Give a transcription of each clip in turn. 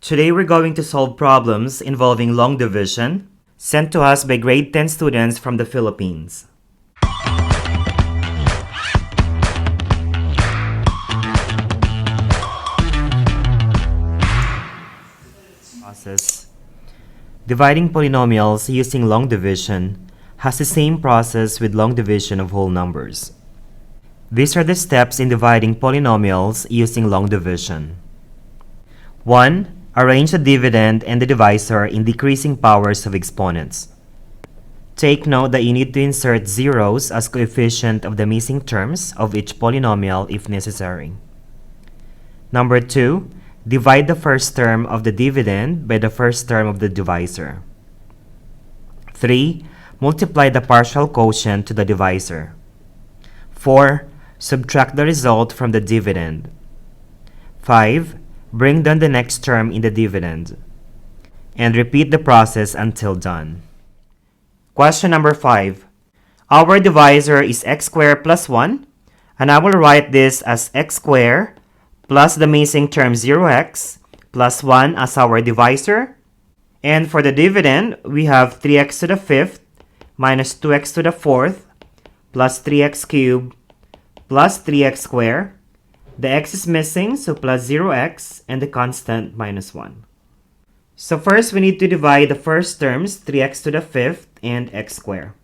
Today we're going to solve problems involving long division sent to us by grade 10 students from the Philippines. Process. Dividing polynomials using long division has the same process with long division of whole numbers. These are the steps in dividing polynomials using long division. 1. Arrange the dividend and the divisor in decreasing powers of exponents. Take note that you need to insert zeros as coefficient of the missing terms of each polynomial if necessary. Number 2. Divide the first term of the dividend by the first term of the divisor. 3. Multiply the partial quotient to the divisor. 4. Subtract the result from the dividend. 5. Bring down the next term in the dividend. And repeat the process until done. Question number 5. Our divisor is x squared plus 1, and I will write this as x squared plus the missing term 0x plus 1 as our divisor. And for the dividend, we have 3x to the 5th minus 2x to the 4th plus 3x cubed plus 3x squared. The x is missing, so plus 0x, and the constant minus 1. So first, we need to divide the first terms, 3x to the 5th and x squared.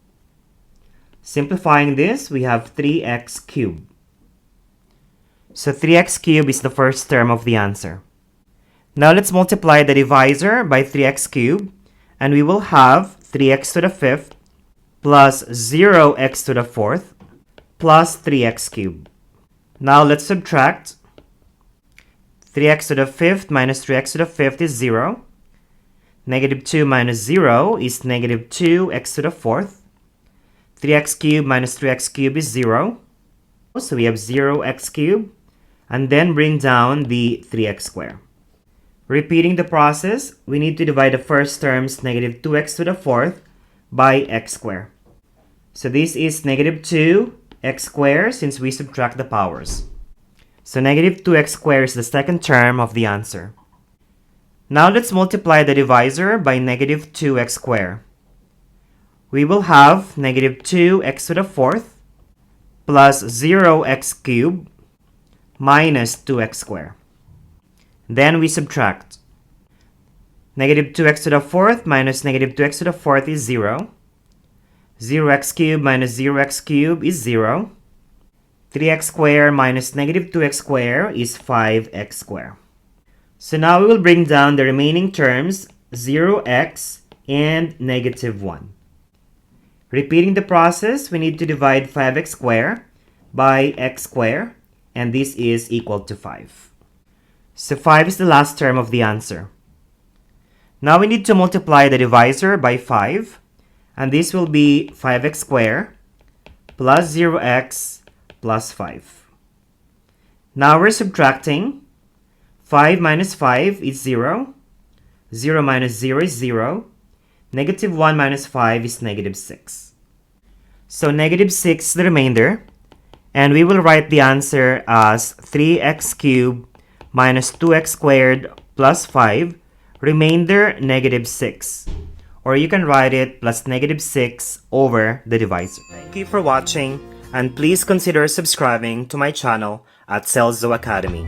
Simplifying this, we have 3x cubed. So 3x cubed is the first term of the answer. Now let's multiply the divisor by 3x cubed, and we will have 3x to the 5th plus 0x to the 4th plus 3x cubed. Now let's subtract. 3x to the 5th minus 3x to the 5th is 0. Negative 2 minus 0 is negative 2x to the 4th. 3x cubed minus 3x cubed is 0. So we have 0x cubed. And then bring down the 3x squared. Repeating the process, we need to divide the first terms, negative 2x to the 4th, by x squared. So this is negative 2 x squared since we subtract the powers. So negative 2x squared is the second term of the answer. Now let's multiply the divisor by negative 2x squared. We will have negative 2x to the 4th plus 0x cubed minus 2x squared. Then we subtract. Negative 2x to the 4th minus negative 2x to the 4th is 0. 0x cubed minus 0x cubed is 0. 3x squared minus negative 2x squared is 5x squared. So now we will bring down the remaining terms, 0x and negative 1. Repeating the process, we need to divide 5x squared by x squared, and this is equal to 5. So 5 is the last term of the answer. Now we need to multiply the divisor by 5. And this will be 5x squared plus 0x plus 5. Now we're subtracting. 5 minus 5 is 0. 0 minus 0 is 0. Negative 1 minus 5 is negative 6. So negative 6 is the remainder. And we will write the answer as 3x cubed minus 2x squared plus 5. Remainder negative 6. Or you can write it plus negative 6 over the divisor. Thank you for watching, and please consider subscribing to my channel at Celzo Academy.